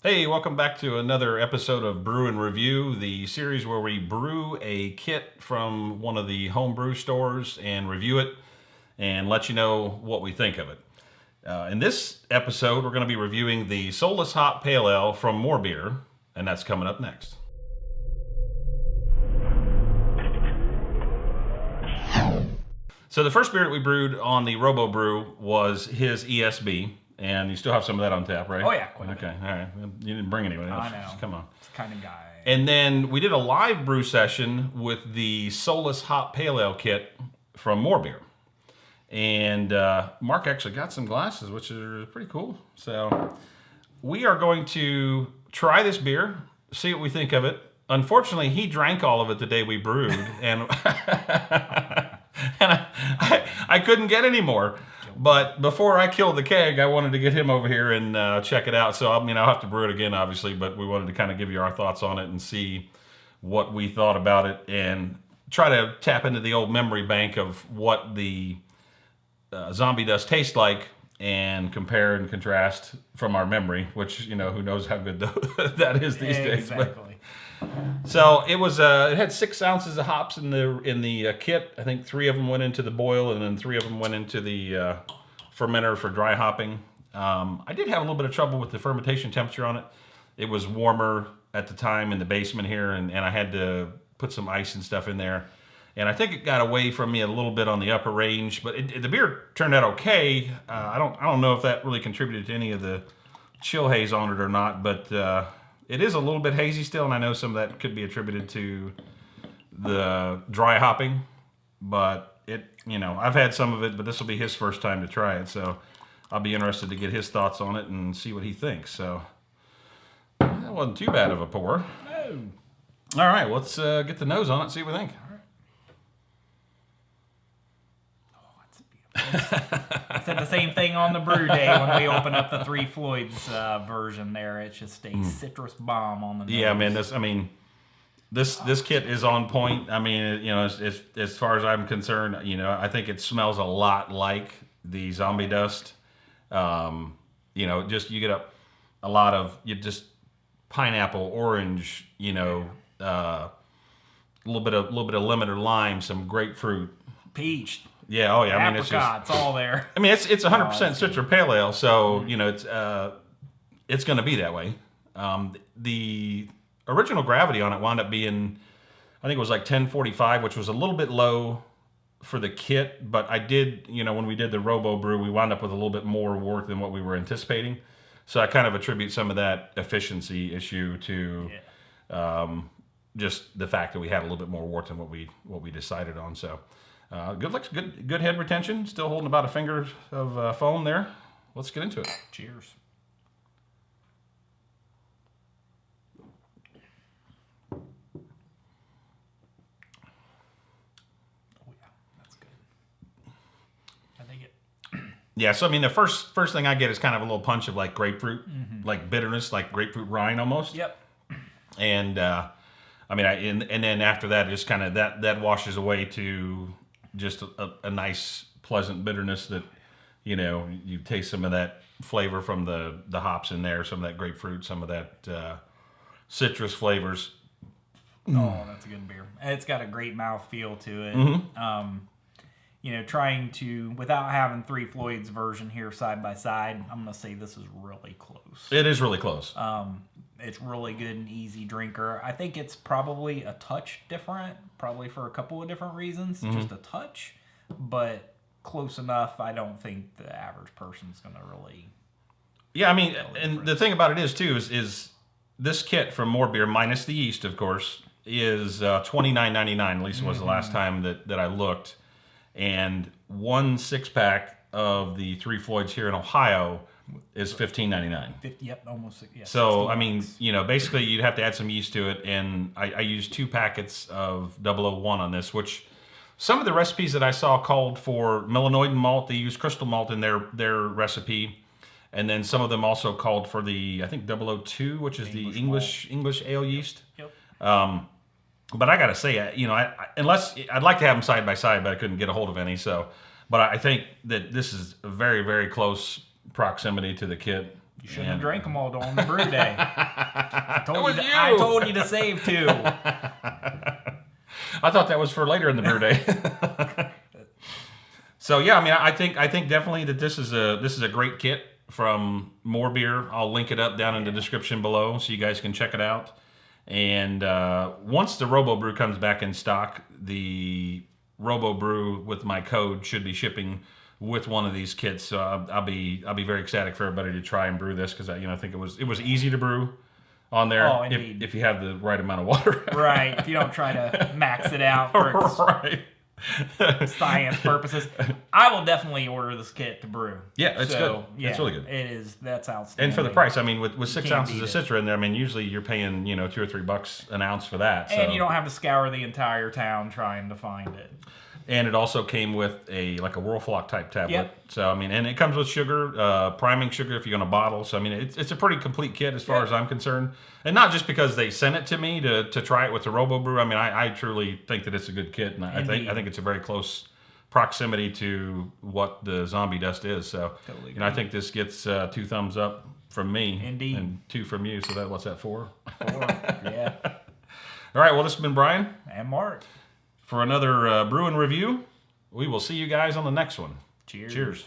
Hey, welcome back to another episode of Brew and Review, the series where we brew a kit from one of the homebrew stores and review it and let you know what we think of it. In this episode, we're going to be reviewing the Soulless Hop Pale Ale from MoreBeer, and that's coming up next. So the first beer that we brewed on the Robo Brew was his ESB. And you still have some of that on tap, right? Oh, yeah, quite a bit. Okay, all right. You didn't bring anyone else. I know. Come on. It's the kind of guy. And then we did a live brew session with the Soulless Hop Pale Ale kit from MoreBeer. And Mark actually got some glasses, which are pretty cool. So we are going to try this beer, see what we think of it. Unfortunately, he drank all of it the day we brewed, and I couldn't get any more. But before I killed the keg, I wanted to get him over here and check it out. So, I'll have to brew it again, obviously, but we wanted to kind of give you our thoughts on it and see what we thought about it and try to tap into the old memory bank of what the zombie dust tastes like and compare and contrast from our memory, which, who knows how good that is these days. Exactly. So it was. It had 6 ounces of hops in the kit. I think 3 of them went into the boil, and then 3 of them went into the fermenter for dry hopping. I did have a little bit of trouble with the fermentation temperature on it. It was warmer at the time in the basement here, and I had to put some ice and stuff in there. And I think it got away from me a little bit on the upper range, but the beer turned out okay. I don't know if that really contributed to any of the chill haze on it or not, but. It is a little bit hazy still, and I know some of that could be attributed to the dry hopping, but I've had some of it, but this will be his first time to try it, so I'll be interested to get his thoughts on it and see what he thinks. So that wasn't too bad of a pour. No. All right, let's get the nose on it and see what we think. I said the same thing on the brew day when we opened up the Three Floyds version there. It's just a citrus bomb on the nose. Yeah, man. This kit is on point. As far as I'm concerned, I think it smells a lot like the zombie dust. Just you get a lot of just pineapple, orange. A little bit of lemon or lime, some grapefruit, peach. Yeah, oh yeah. Apricot, it's all there. It's 100% Citra Pale Ale, so it's going to be that way. The original gravity on it wound up being, I think it was like 1045, which was a little bit low for the kit. But I did, when we did the Robo Brew, we wound up with a little bit more wort than what we were anticipating. So I kind of attribute some of that efficiency issue to just the fact that we had a little bit more wort than what we decided on. So. Good head retention. Still holding about a finger of foam there. Let's get into it. Cheers. Oh yeah, that's good. I think it. Yeah. So the first thing I get is kind of a little punch of like grapefruit, like bitterness, like grapefruit rind almost. Yep. And and then after that, just kind of that washes away to. Just a nice, pleasant bitterness that, you taste some of that flavor from the hops in there, some of that grapefruit, some of that citrus flavors. Oh, that's a good beer. It's got a great mouthfeel to it. Mm-hmm. Trying to, without having Three Floyds version here side by side, I'm going to say this is really close. It is really close. It's really good and easy drinker. I think it's probably a touch different, probably for a couple of different reasons, just a touch, but close enough. I don't think the average person's going to really. Yeah, and the thing about it is too is this kit from MoreBeer minus the yeast, of course, is $29.99. At least was the last time that I looked, and 1 6-pack of the Three Floyds here in Ohio. Is $15.99. 50, yep, almost. Yeah, so basically you'd have to add some yeast to it, and I used 2 packets of 001 on this, which some of the recipes that I saw called for melanoid malt. They use crystal malt in their recipe, and then some of them also called for the 002, which is the English ale yeast. Yep. But I gotta say, unless I'd like to have them side by side, but I couldn't get a hold of any. So, but I think that this is a very, very close proximity to the kit. You shouldn't have drank them all during the brew day. I you. told you to save 2. I thought that was for later in the brew day. So yeah, I mean, I think definitely that this is a great kit from MoreBeer. I'll link it up down in the description below so you guys can check it out. And once the RoboBrew comes back in stock, the RoboBrew with my code should be shipping with one of these kits. So I'll be very ecstatic for everybody to try and brew this because I think it was easy to brew on there. Oh, indeed. If you have the right amount of water. Right. If you don't try to max it out for Right. science purposes, I will definitely order this kit to brew. Yeah, it's good. Yeah, it's really good. It is. That's outstanding. And for the price, I mean, with 6 can't ounces beat of it. Citra in there, I mean, usually you're paying $2 or $3 an ounce for that. So. And you don't have to scour the entire town trying to find it. And it also came with a Whirlflock type tablet. Yep. So I mean, and it comes with sugar, priming sugar if you're going to bottle. So I mean, it's a pretty complete kit as far as I'm concerned. And not just because they sent it to me to try it with the RoboBrew. I mean, I truly think that it's a good kit, and I think it's a very close proximity to what the Zombie Dust is. So Totally I think this gets 2 thumbs up from me, Indeed. and 2 from you. So what's that, 4? 4. Yeah. All right. Well, this has been Brian. And Mark. For another Brewing review. We will see you guys on the next one. Cheers. Cheers.